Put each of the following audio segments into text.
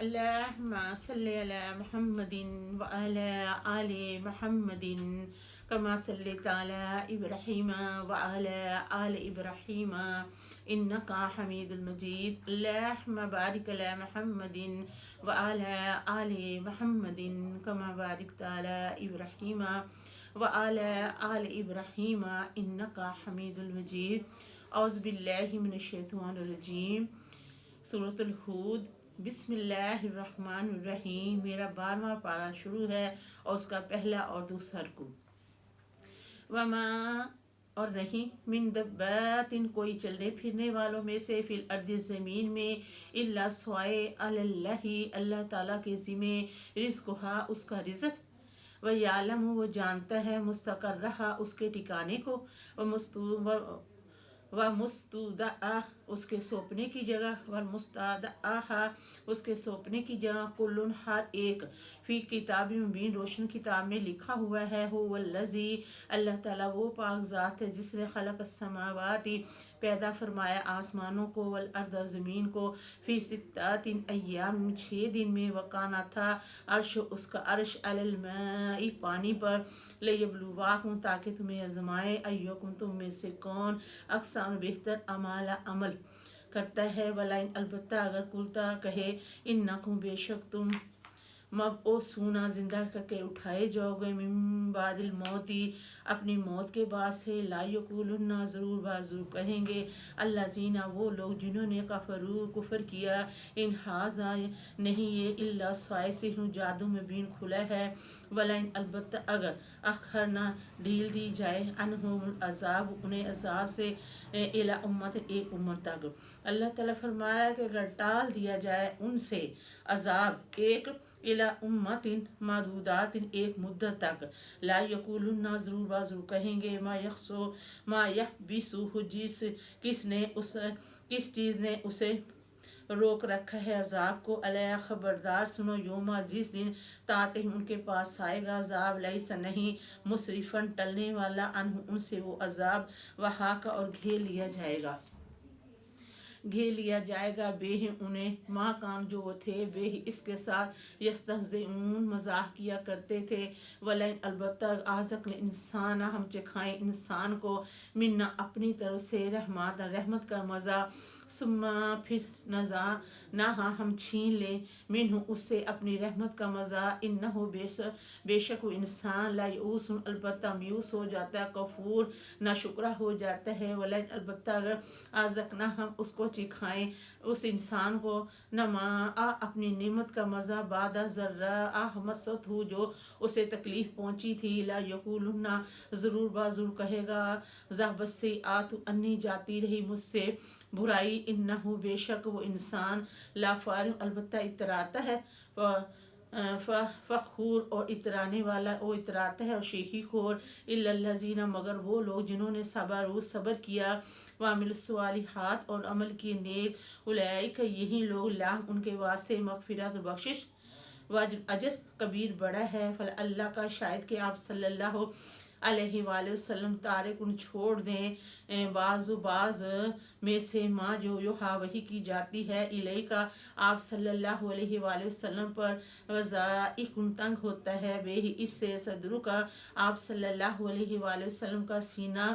اللهم صل على محمد وعلى آل محمد كما صليت على إبراهيم وعلى آل إبراهيم إنك حميد مجيد. اللهم بارك على محمد وعلى آل محمد كما باركت على إبراهيم وعلى آل إبراهيم إنك حميد مجيد. أعوذ بالله من الشيطان الرجيم. سورۃ الہود. بسم اللہ الرحمن الرحیم. میرا 12واں پارہ شروع ہے اور اس کا پہلا اور دوسرا رکوع. وما اور نہیں، من دبات کوئی چلنے پھرنے والوں میں سے، فی الارض زمین میں، الا سوائے علی اللہ اللہ تعالیٰ کے ذمے، رزقھا اس کا رزق، ویعلم وہ جانتا ہے، مستقرھا اس کے ٹھکانے کو، ومستودعہ اس کے سوپنے کی جگہ، والمستودعہ اس کے سوپنے کی جگہ، کل ہر ایک، فی کتاب مبین روشن کتاب میں لکھا ہوا ہے. هو الذی اللہ تعالیٰ وہ پاک ذات ہے جس نے خلق السماوات پیدا فرمایا آسمانوں کو، والارض زمین کو، فی ستۃ ایام 6 دن میں، وکانا تھا عرش اس کا عرش علی الماء پانی پر، لیبلواکم تاکہ تمہیں آزمائے، ایکم تم میں سے کون احسن بہتر اعمال عمل کرتا ہے. ولئن البتہ اگر قلتا کہے، انکم بے شک تم، مبعوثون زندہ کر کے اٹھائے جاؤ گے، من بعد الموت اپنی موت کے بعد سے، لا یقولن ضرور ضرور کہیں گے، الذین وہ لوگ جنہوں نے کفر کیا، ان ھذا نہیں یہ، الا سوائے سحر جادو مبین کھلا ہے. ولئن البتہ اگر اخرنا ڈھیل دی جائے، عنہم العذاب انہیں عذاب سے، الی امت ایک امت تک. اللہ تعالیٰ فرما رہا ہے کہ اگر ٹال دیا جائے ان سے عذاب ایک، الی امت معدودات ایک مدت تک، لا یقولن ضرور کہیں گے، ما یحبسہ کس چیز نے اسے روک رکھا ہے عذاب کو، علیہ خبردار سنو، یوما جس دن، تاتہم ان کے پاس آئے گا عذاب، لیس نہیں، مصرفن ٹلنے والا، عنہ ان سے وہ عذاب، وحاق اور گھیر لیا جائے گا بے انہیں، ماں کان جو وہ تھے، بے اس کے ساتھ، یستہزئون مزاح کیا کرتے تھے. ولئن البتہ اذقنا الانسان ہم چکھائیں انسان کو، منا اپنی طرف سے، رحمت کا مزہ، ثم پھر نزعناہا ہم چھین لیں، منہ اس سے اپنی رحمت کا مزہ، انہ بے شک وہ انسان، لیئوس البتہ میؤوس ہو جاتا ہے، کفور ناشکرہ ہو جاتا ہے. ولئن البتہ اگر اذقنا ہم اس کو چکھائیں اس انسان کو، نماء اپنی نعمت کا مزہ، بعد ضراء مست ہو جو اسے تکلیف پہنچی تھی، لا یقولن ضرور کہے گا، ذہبت السیئات انی جاتی رہی مجھ سے برائی، انہ بے شک وہ انسان، لا فارغ البتہ اتراتا ہے، فخور اور اترانے والا، وہ اتراتا ہے اور شیخی خور، الا الذین مگر وہ لوگ جنہوں نے صبر کیا، وعملوا الصالحات اور عمل کیے نیک، اولئک یہی لوگ، لہم ان کے واسطے، مغفرت بخشش، اجر کبیر بڑا ہے. اللہ کا شاید کہ آپ صلی اللہ علیہ وآلہ وسلم تارکن چھوڑ دیں بعض میں سے، ماں جو یوحا وحی کی جاتی ہے، الیکا آپ صلی اللہ علیہ وآلہ وسلم پر، وضائقن تنگ ہوتا ہے، بے ہی اس سے، صدرک آپ صلی اللہ علیہ وآلہ وسلم کا سینہ،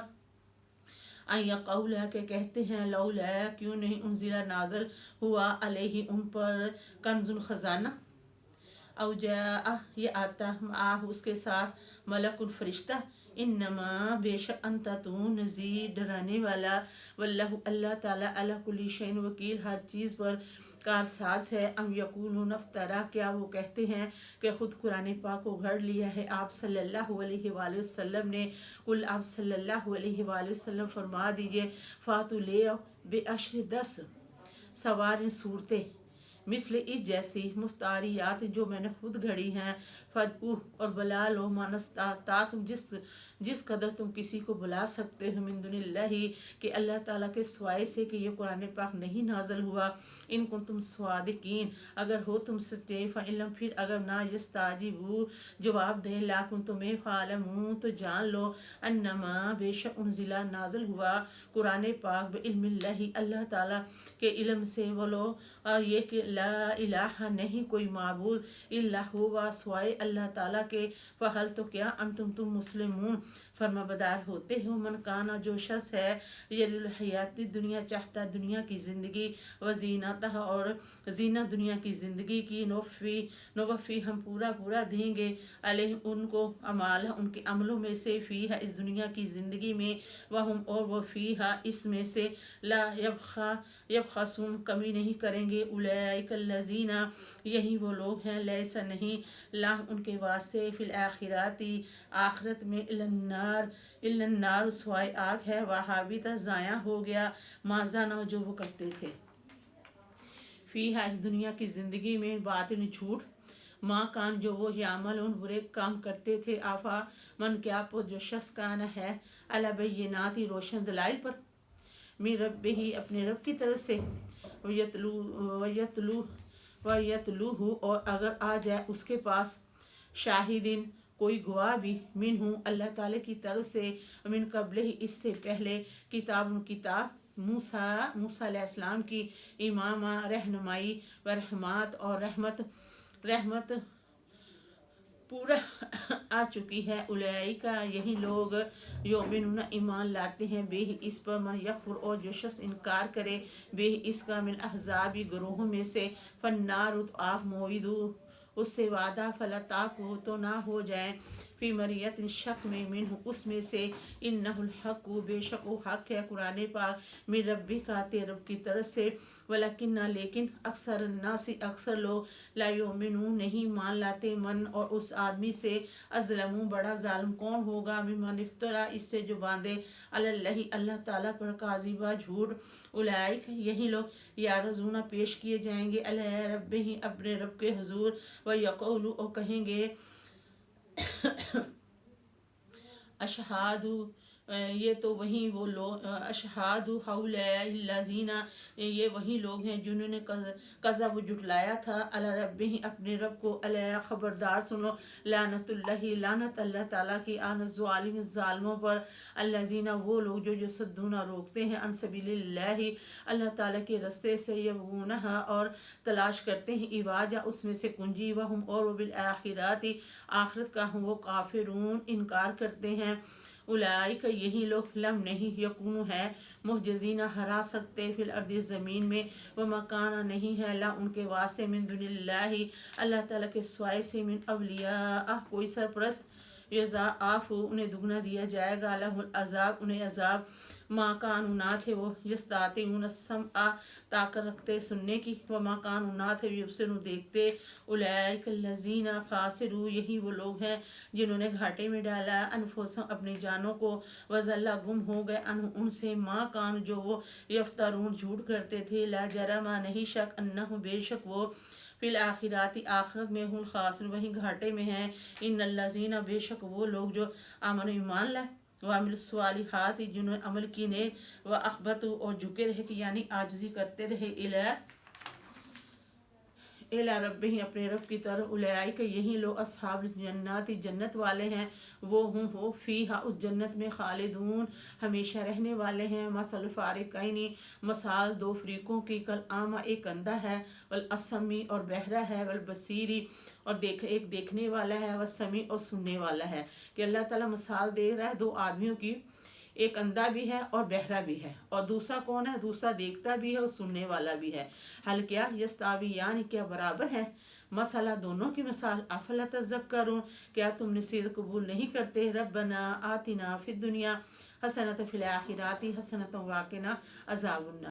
ان یقولا کہ کہتے ہیں، لولا کیوں نہیں، انزل نازل ہوا علیہ ان پر، کنز خزانہ، او جاء یہ آتا معاہ اس کے ساتھ، ملک فرشتہ، انما بے شک انت تو، نذیر ڈرانے والا، واللہ اللہ تعالیٰ علی کل شیء وکیل ہر چیز پر کارساز ہے. ام یقولون افترا کیا وہ کہتے ہیں کہ خود قرآن پاک کو گھڑ لیا ہے آپ صلی اللہ علیہ وآلہ وسلم نے. قل آپ صلی اللہ علیہ وآلہ وسلم فرما دیجئے، فاتو لے آؤ بے عشر 10 سوار صورتیں، مثل اس جیسی، مفتریات جو میں نے خود گھڑی ہیں، فدعو اور بلا لو، من استطعتم जिस कदर तुम किसी को बुला सकते हो मिन दुनिल्लाहि कि अल्लाह ताला के सिवाय से कि ये कुरान पाक नहीं नाजल हुआ। इन को तुम स्वादिकीन अगर हो तुम सच्चे, फ़इलम फिर अगर ना यस्ताजिबू जवाब दें लाकुन तुम्हें फ़ालमू तो जान लो अन्नमा बेशक उनजिला नाजल हुआ कुरान पाक बिल्मिल्लाहि अल्लाह ताला के इल्म से। बोलो ये कि ला इलाहा नहीं कोई माबूद इल्ला हुवा सिवाय अल्लाह ताला के। फ़हल तो क्या तुम मुस्लिमून फर्माबरदार होते हो। मन काना जो शख्स है यरिल हयाती दुनिया चाहता दुनिया की ज़िंदगी व जीनतहा और जीना दुनिया की ज़िंदगी की नवफ़ी हम पूरा पूरा देंगे अलैहि उनको अमाल उनके अमलों में से फ़ी है इस दुनिया की ज़िंदगी में वह हम और वह फ़ी है इसमें से ला यबखसून कमी नहीं करेंगे। उलैइकल्लज़ीना यही वो लोग हैं लैसा नहीं ला उनके वास्ते फिल आखिराती आखिरत में इल्लन्नार स्वाय आग है वहाबिता ज़ाया हो गया माजाना जो वो करते थे। फ़ी है इस दुनिया की ज़िंदगी में बातिन झूठ माँ कान जो वो यामल उन बुरे काम करते थे। आफा मन क्या पर जो शख्स कान है अला बैयिनाती रोशन दलाइल पर मी रब ही अपने रब की तरफ से वयतलू और अगर आ जाए उसके पास शाहिदिन कोई गवाह भी मिन हूँ अल्लाह ताला की तरफ से मिन कबल ही इससे पहले किताब मूसा अलैहिस्सलाम की इमामा रहनुमाई व रहमत और रहमत पूरा आ चुकी है। उलैका यही लोग योमिनून ईमान लाते हैं बेही इस पर मन यकफुर और जो शख्स इनकार करे बेही इसका मिन अहज़ाबी ग्रोहों में से फन्नार आफ मोइदू उससे वादा फलताक हो तो ना हो जाए फी मरियत शक में मिन उसमें से इन्नहुल हक बेशक वो हक है कुरान पाक मिन रब्बी का तेरब की तरफ से वलकिन्ना लेकिन अक्सर नासी अक्सर लोग ला युमिनून नहीं मान लाते मन और उस आदमी से अज़लमू बड़ा जालिम कौन होगा मिमन इफ्तरा इससे जो बांधे अलल्लाहि अल्लाह ताला पर काज़िबा झूठ। उलाइक यही लोग यारजूना पेश किए जाएंगे अला रब्बिही अपने रब के हुजूर व यक़ूलू और कहेंगे अशहादु ये तो वही वो लोग अशहादु हौलज़ीना ये वही लोग हैं जिन्होंने कज़ब जुटलाया था अला रब्बिही अपने रब को अला खबरदार सुनो लानतुल्लाहि लानत अल्लाह ताला की आन ज़ालिम ज़ालिमों पर अल्लज़ीना वो लोग जो सद्दूना रोकते हैं अन सबीलिल्लाहि अल्लाह ताला के रस्ते से यबगूनहा और तलाश करते हैं इवाजा उसमें से कुंजी व हम और बिल आखिराती आखिरत का हम वो काफिरून इनकार करते हैं। उलाइक यही लोग लम नहीं यकून है मुहजजीना हरा सकते फिल अर्दी ज़मीन में व मकाना नहीं है ला उनके वास्ते मिन दुनिल्लाहि अल्लाह ताला के सिवाय से मिन अवलिया कोई सरप्रस्त यज़ा आफू उन्हें दुगना दिया जाएगा लहुल अज़ाब उन्हें अज़ाब माँ कानूना थे वो यस्ताते सम आ ताकत रखते सुनने की व माँ कानूना थे युबसिरू देखते। उलैइकल्लज़ीना खासिरू यही वो लोग हैं जिन्होंने घाटे में डाला अनफुसहम अपनी जानों को वज़ल्ला गुम हो गए उनसे माँ कान जो वो यफ्तरून झूठ करते थे ला जरमा नहीं शक अन्नहु बेशक वो फिल आखिराती आखिरत में हुल खासिर वही घाटे में हैं। इन्नल्लज़ीना बेशक वो लोग जो आमन ईमान लाए वामिल स्वालिहात जिन्होंने अमल की ने व अखबतु और झुके रहे कि यानी आजिज़ी करते रहे इला रब्बिही अपने रब की तरफ। उलैइक यही लोग अस्हाबुल जन्नती जन्नत वाले हैं वो हूँ वो फ़ीहा उस जन्नत में खालिदून हमेशा रहने वाले हैं। मसल फ़ारिक़ैनी मसाल दो फ़रीक़ों की कल आमा एक अंधा है वल असमी और बहरा है वल बसीरी और एक देखने वाला है वल समी और सुनने वाला है। कि अल्लाह ताला मिसाल दे रहा है दो आदमियों की एक अंधा भी है और बहरा भी है और दूसरा कौन है दूसरा देखता भी है और सुनने वाला भी है। हल क्या यस्तावी यानी क्या बराबर है मसला दोनों की मिसाल अफला तज़क्करून क्या तुम नसीहत कबूल नहीं करते। रब्बना आतिना फिद दुनिया हसनत फिल आखिराती हसनत वाकिना अज़ाबुन्नार।